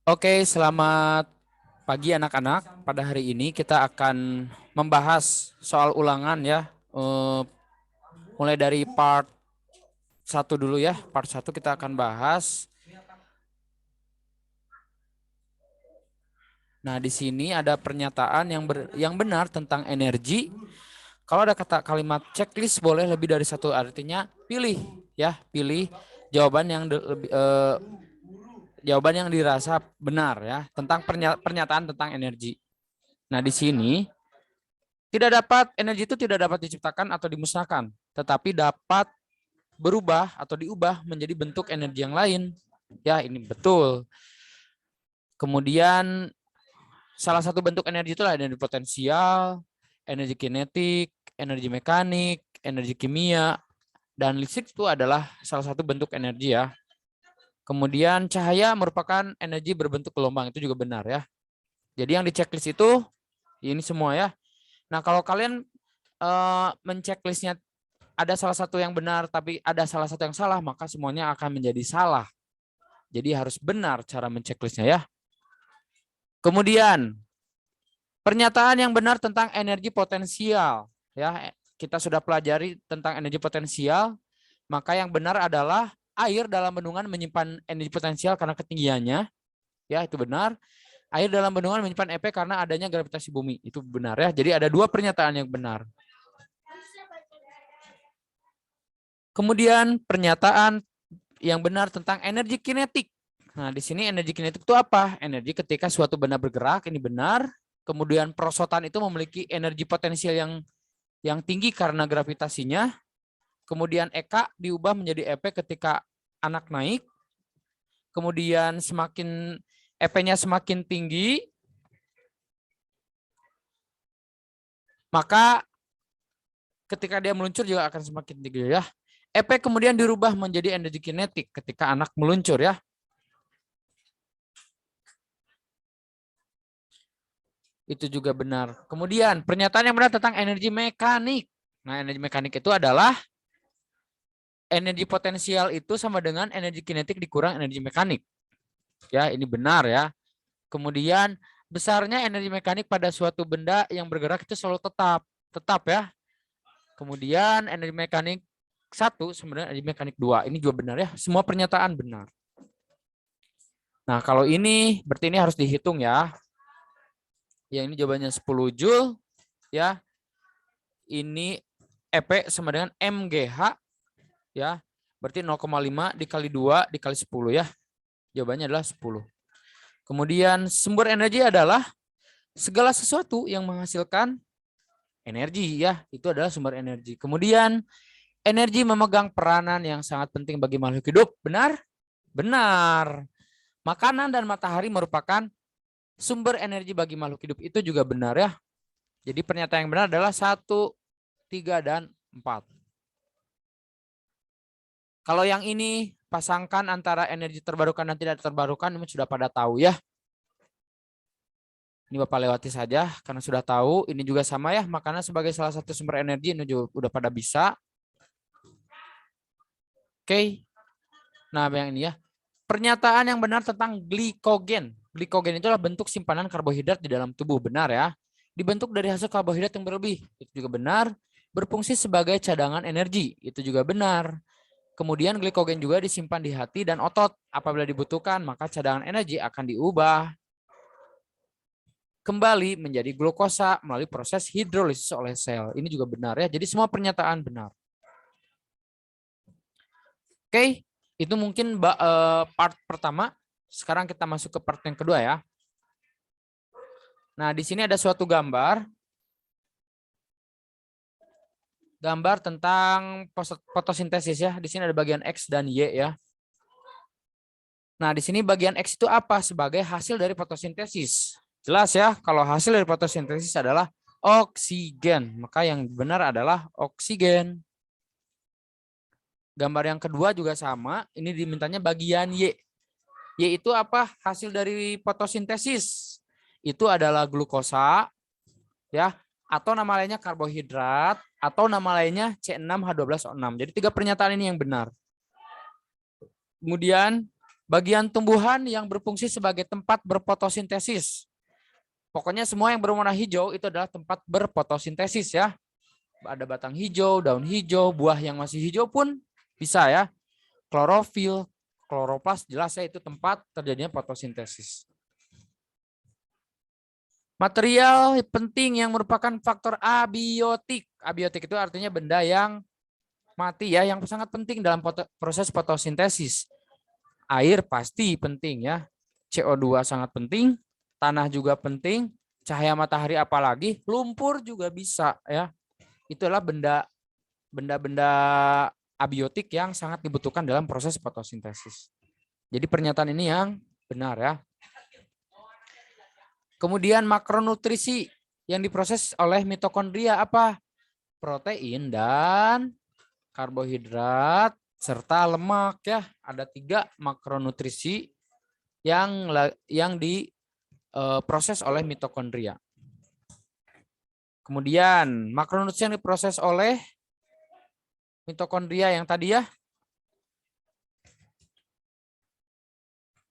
Oke, selamat pagi anak-anak. Pada hari ini kita akan membahas soal ulangan ya. Eh, Mulai dari part satu dulu ya. Part satu kita akan bahas. Nah, di sini ada pernyataan yang benar tentang energi. Kalau ada kata kalimat checklist boleh lebih dari satu, artinya pilih ya, pilih jawaban jawaban yang dirasa benar ya tentang pernyataan tentang energi. Nah, di sini energi itu tidak dapat diciptakan atau dimusnahkan, tetapi dapat berubah atau diubah menjadi bentuk energi yang lain. Ya, ini betul. Kemudian salah satu bentuk energi itulah energi potensial, energi kinetik, energi mekanik, energi kimia, dan listrik itu adalah salah satu bentuk energi ya. Kemudian cahaya merupakan energi berbentuk gelombang, itu juga benar ya. Jadi yang di checklist itu ini semua ya. Nah, kalau kalian menceklisnya ada salah satu yang benar tapi ada salah satu yang salah, maka semuanya akan menjadi salah. Jadi harus benar cara menceklisnya ya. Kemudian pernyataan yang benar tentang energi potensial ya. Kita sudah pelajari tentang energi potensial, maka yang benar adalah air dalam bendungan menyimpan energi potensial karena ketinggiannya. Ya, itu benar. Air dalam bendungan menyimpan EP karena adanya gravitasi bumi. Itu benar ya. Jadi ada dua pernyataan yang benar. Kemudian pernyataan yang benar tentang energi kinetik. Nah, di sini energi kinetik itu apa? Energi ketika suatu benda bergerak, ini benar. Kemudian perosotan itu memiliki energi potensial yang tinggi karena gravitasinya. Kemudian EK diubah menjadi EP ketika anak naik. Kemudian semakin EP-nya semakin tinggi, maka ketika dia meluncur juga akan semakin tinggi ya. EP kemudian dirubah menjadi energi kinetik ketika anak meluncur ya. Itu juga benar. Kemudian pernyataan yang benar tentang energi mekanik. Nah, energi mekanik itu adalah energi potensial itu sama dengan energi kinetik dikurang energi mekanik. Ya, ini benar ya. Kemudian besarnya energi mekanik pada suatu benda yang bergerak itu selalu tetap ya. Kemudian energi mekanik 1 sebenarnya energi mekanik 2. Ini juga benar ya. Semua pernyataan benar. Nah, kalau ini berarti ini harus dihitung ya. Yang ini jawabannya 10 Joule ya. Ini EP sama dengan MGH ya. Berarti 0,5 dikali 2 dikali 10 ya. Jawabannya adalah 10. Kemudian sumber energi adalah segala sesuatu yang menghasilkan energi ya. Itu adalah sumber energi. Kemudian energi memegang peranan yang sangat penting bagi makhluk hidup. Benar? Benar. Makanan dan matahari merupakan sumber energi bagi makhluk hidup. Itu juga benar ya. Jadi pernyataan yang benar adalah 1, 3, dan 4. Kalau yang ini pasangkan antara energi terbarukan dan tidak terbarukan, ini sudah pada tahu ya. Ini Bapak lewati saja karena sudah tahu. Ini juga sama ya, makanan sebagai salah satu sumber energi ini juga udah pada bisa. Oke. Nah, yang ini ya. Pernyataan yang benar tentang glikogen. Glikogen itu adalah bentuk simpanan karbohidrat di dalam tubuh, benar ya. Dibentuk dari hasil karbohidrat yang berlebih, itu juga benar. Berfungsi sebagai cadangan energi, itu juga benar. Kemudian glikogen juga disimpan di hati dan otot. Apabila dibutuhkan, maka cadangan energi akan diubah kembali menjadi glukosa melalui proses hidrolisis oleh sel. Ini juga benar ya. Jadi semua pernyataan benar. Oke, itu mungkin part pertama. Sekarang kita masuk ke part yang kedua ya. Nah, di sini ada suatu gambar. Gambar tentang fotosintesis ya. Di sini ada bagian X dan Y ya. Nah, di sini bagian X itu apa? Sebagai hasil dari fotosintesis. Jelas ya, kalau hasil dari fotosintesis adalah oksigen. Maka yang benar adalah oksigen. Gambar yang kedua juga sama. Ini dimintanya bagian Y. Y itu apa? Hasil dari fotosintesis. Itu adalah glukosa. Ya, atau nama lainnya karbohidrat. Atau nama lainnya C6H12O6. Jadi 3 pernyataan ini yang benar. Kemudian Bagian tumbuhan yang berfungsi sebagai tempat berfotosintesis. Pokoknya semua yang berwarna hijau itu adalah tempat berfotosintesis ya. Ada batang hijau, daun hijau, buah yang masih hijau pun bisa ya. Klorofil, kloroplas jelas ya itu tempat terjadinya fotosintesis. Material penting yang merupakan faktor abiotik. Abiotik itu artinya benda yang mati ya, yang sangat penting dalam proses fotosintesis. Air pasti penting ya. CO2 sangat penting, tanah juga penting, cahaya matahari apalagi, lumpur juga bisa ya. Itulah benda-benda abiotik yang sangat dibutuhkan dalam proses fotosintesis. Jadi pernyataan ini yang benar ya. Kemudian makronutrisi yang diproses oleh mitokondria apa? Protein dan karbohidrat serta lemak ya. Ada 3 makronutrisi yang diproses oleh mitokondria. Kemudian makronutrisi yang diproses oleh mitokondria yang tadi ya.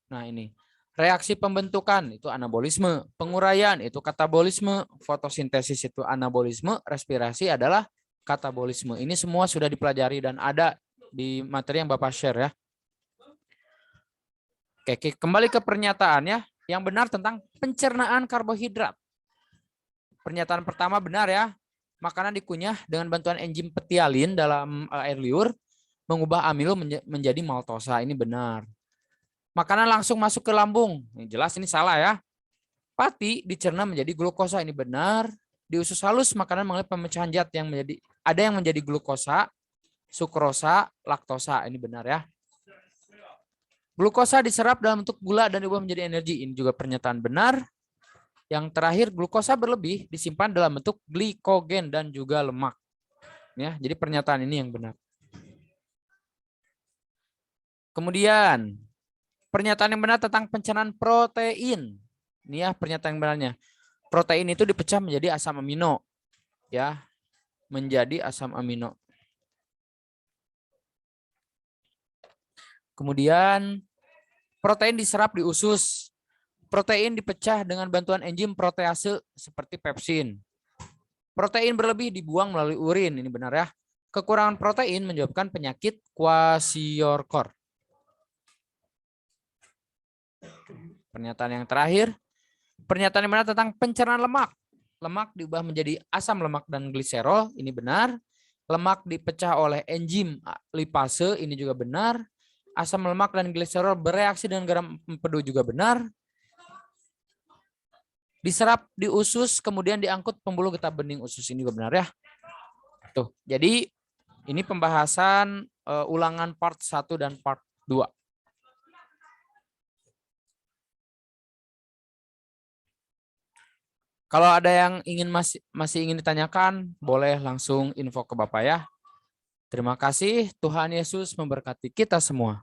Nah ini. Reaksi pembentukan itu anabolisme, penguraian itu katabolisme, fotosintesis itu anabolisme, respirasi adalah katabolisme. Ini semua sudah dipelajari dan ada di materi yang Bapak share ya. Oke, kembali ke pernyataannya yang benar tentang pencernaan karbohidrat. Pernyataan pertama benar ya. Makanan dikunyah dengan bantuan enzim petialin dalam air liur mengubah amilo menjadi maltosa. Ini benar. Makanan langsung masuk ke lambung. Ini jelas ini salah ya. Pati dicerna menjadi glukosa. Ini benar. Di usus halus makanan mengalami pemecahan zat yang ada yang menjadi glukosa, sukrosa, laktosa. Ini benar ya. Glukosa diserap dalam bentuk gula dan diubah menjadi energi. Ini juga pernyataan benar. Yang terakhir, glukosa berlebih disimpan dalam bentuk glikogen dan juga lemak. Ya, jadi pernyataan ini yang benar. Kemudian, pernyataan yang benar tentang pencernaan protein. Ini ya pernyataan yang benarnya. Protein itu dipecah menjadi asam amino. Ya, menjadi asam amino. Kemudian, protein diserap di usus. Protein dipecah dengan bantuan enzim protease seperti pepsin. Protein berlebih dibuang melalui urin. Ini benar ya. Kekurangan protein menyebabkan penyakit kwashiorkor. Pernyataan yang terakhir. Pernyataan yang benar tentang pencernaan lemak. Lemak diubah menjadi asam lemak dan gliserol. Ini benar. Lemak dipecah oleh enzim lipase. Ini juga benar. Asam lemak dan gliserol bereaksi dengan garam empedu juga benar. Diserap di usus, kemudian diangkut pembuluh getah bening usus. Ini juga benar ya. Tuh, jadi ini pembahasan ulangan part 1 dan part 2. Kalau ada yang masih ingin ditanyakan, boleh langsung info ke Bapak ya. Terima kasih, Tuhan Yesus memberkati kita semua.